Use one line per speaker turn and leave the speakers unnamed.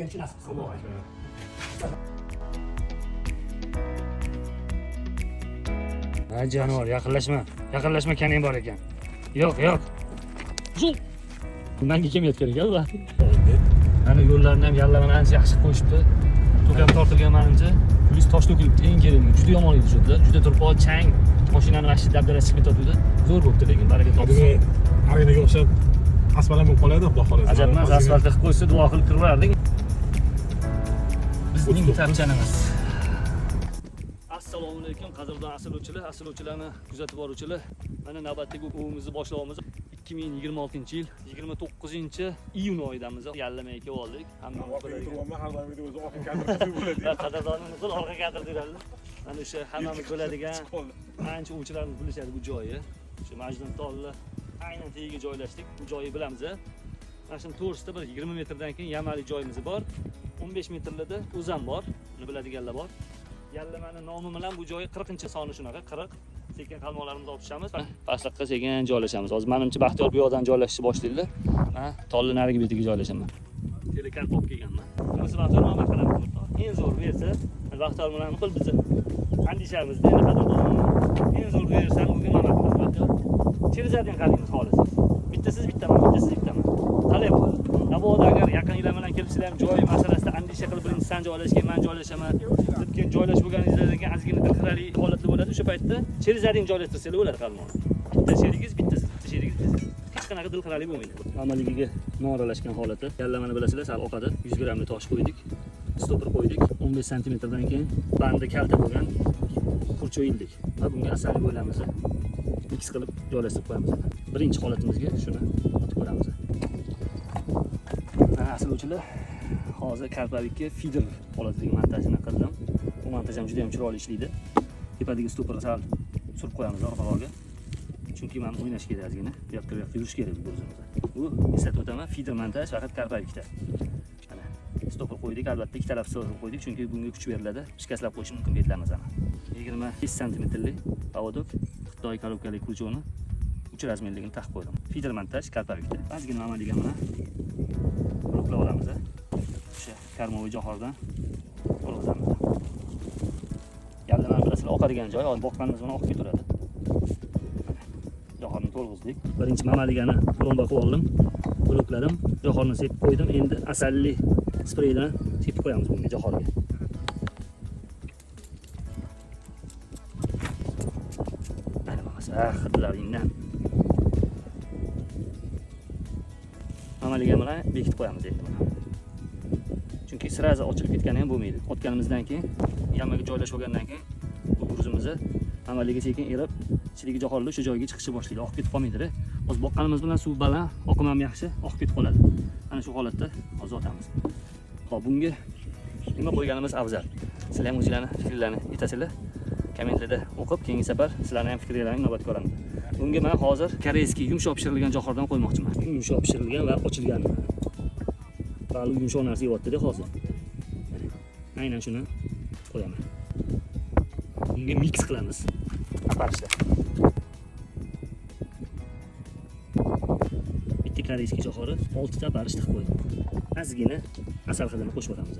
berchi nasib qilsa.
Alloh akbar.
Ha jonivor, yaqinlashma kaning bor ekan. Yo'q. Bundan kelmayotgan ekan ular. Mana yo'llarni ham yallamani ancha yaxshi qo'yishibdi. To'kam tortilgan menimcha. Plyus tosh to'kilibdi, eng kerakli. Juda yomon edi shu yerda. Juda turpoq, chang. Mashinani vashti dabdarasi chiqib ketadi. Zo'r bo'libdi lekin baraka topdi.
Arenaga o'xshab asfalt bo'lib qoladi, xudo xolasa.
Ajab emas, asfaltga qilib qo'ysa duo qilib kiraverdik. Bizning tarchanimiz. Assalomu alaykum qadrdon asrlovchilarni kuzatib boruvchilar. Mana navbatdagi o'quvimizni boshlaymiz. 2026-yil 29-iyun oyidamiz. Yallama eka oldik. Hammamiz biladigan.
Har doimgidek o'zi orqa kadr bo'ladi.
Qadrdonimiz orqa kadr deyiladi. Mana o'sha hammamiz biladigan ancha o'quvchilarimiz bilishadi bu joyi. O'sha Majnun tolli aynan tagiga joylashdik. Bu joyni bilamiz. Mana shuni to'g'risida bir 20 metrdan keyin yamali joyimiz bor. 15 metrlarda o'zam bor. Buni biladiganlar bor. Yallamani nomi bilan bu joyi 40-soni shunaqa 40. Sekin qalmoqlarimizni olib tushamiz. Pastlikqa sekin joylashamiz. Hozir menimcha Baxtiyor bu yoqdan joylashishni boshlaydi. Ha, tolli narigi betiga joylashaman. Telekarp olib kelganman. Bunisi Baxtiyor nima qilamiz? Eng zo'r bersa, Baxtiyor bilan qil bizni andishamizda endi qadrdonimiz. Eng zo'r bersan bugun nima qilamiz Baxtiyor? Chirizadin qadimiz xohlasiz. Bittasiz bittaman. Qalay bo'ladi? Navoda agar yaqinlar bilan kelibsizlar ham joy masalasida andisha qilib birinchidan joylashgan, men joylashaman deb keyin joylash bo'lganingizdan ozgina dilxirali holatda bo'ladi. O'sha paytda cherizadin joylashtirsangiz bo'ladi qalmoq. Bitta sherigingiz, bitta sherigingiz. Hech qanaqa dilxirali bo'lmaydi. Amaligiga noaralashgan holati. Yallamani bilasizlar, sal oqadi. 100 grammli tosh qo'ydik. Stopper qo'ydik. 15 santimetrdan keyin bandi kalta bo'lgan kurcho ildik. Va bunga asalli bo'lamiz. Mix qilib joylashtirib qo'yamiz. Birinchi holatimizga shuni otib ko'ramiz. Asrlovchilar, hozir karpavikka feeder holatidagi montajini qildim. Bu montaj ham juda ham chiroyli ishlaydi. Tepadagi stopperni sal surib qo'yamiz orqaga. Chunki men o'ynash kerak ozgina. Bu yoqqa yurish kerak bu o'zimizda. Bu eslatib o'taman, feeder montaj faqat karpavikda. Mana stopper qo'ydik, albatta ikki taraf stopper qo'ydik, chunki bunga kuch beriladi. Shikastlab qo'yish mumkin betlarimiz ana. 25 santimetrli pavodok Xitoy korobkali kurchoni 3 razmerligini taqib qo'ydim. Feeder montaj karpavikda. Ozgina amaliga mana bloklab olamiz. O'sha karmoviy johordan qo'lg'azamiz. Yallamani bilasizlar, oqadigan joy, hozir boqqanimiz bilan oqib ketaveradi. Johorni to'lg'izdik. Birinchi mamaligani plomba qilib oldim. Blokladim, johorni sepib qo'ydim. Endi asalli spreydan sepib qo'yamiz bunga johorga. Mana bo'lmasa, hidlaringdan. Amaliga bilan bekitib qo'yamiz endi buni. Chunki sirazi ochilib ketgani ham bo'lmaydi. Otganimizdan keyin, yamaga joylashib olgandan keyin bu guruzimizni amaliga sekin erib, ichidagi johorlar o'sha joyga chiqishni boshlaydi. Oqib ketib qolmaydi. Hozir boqqanimiz bilan suv baland, oqim ham yaxshi, oqib ketib qoladi. Ana shu holatda hozir otamiz. Xo'p, bunga nima qo'yganimiz afzal? Sizlar ham o'zingizlarning fikrlarini aytasizlar. Kommentlarda o'qib, keyingi safar sizlarning ham fikrlaringizni inobatga olaman. Bunga men hozir koreyskiy yumshoq pishirilgan johordan qo'ymoqchiman. Yumshoq pishirilgan va ochilgan. Ba'li yumshoq narsa yeyapti-da hozir. Aynan shuni qo'yaman. Bunga mix qilamiz. Aparishda. Bitta koreyskiy johori 6 ta barish tiqib qo'ydim. Ozgina asal hidini qo'shib o'tamiz.